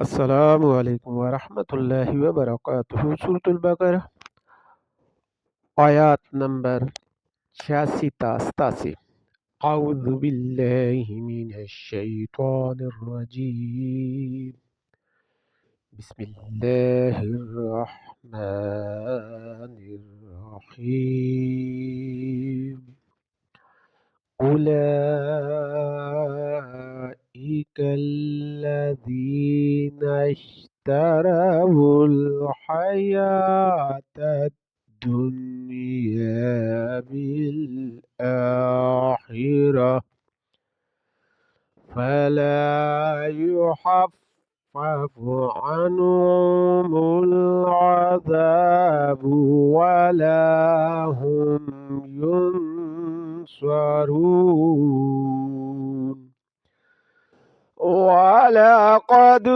السلام عليكم ورحمة الله وبركاته. سورة البقرة آيات نمبر 86. أعوذ بالله من الشيطان الرجيم. بسم الله الرحمن الرحيم. أولئك الذين اشتروا الحياة الدنيا بالآخرة فلا يخفف عنهم العذاب ولا هم ينصرون. ولقد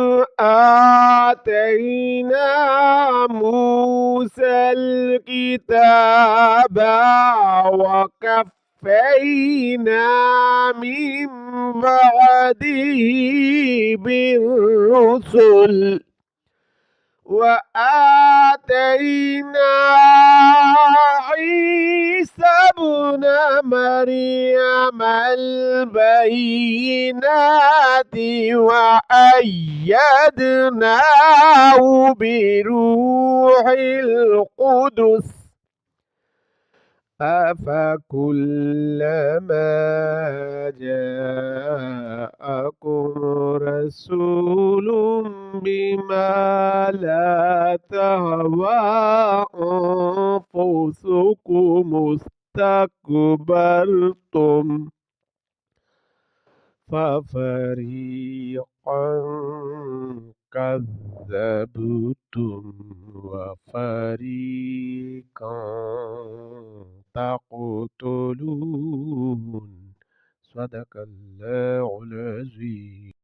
آتينا موسى الكتاب وكفينا من بعده بالرسل وآتينا عيسى ابن مريم البينات وأيدناه بروح القدس أفكلما جاءكم رسول بما لا تهوى أنفسكم استكبرتم ففريقا كذبتم وفريقا تقتلون. صدق الله العظيم.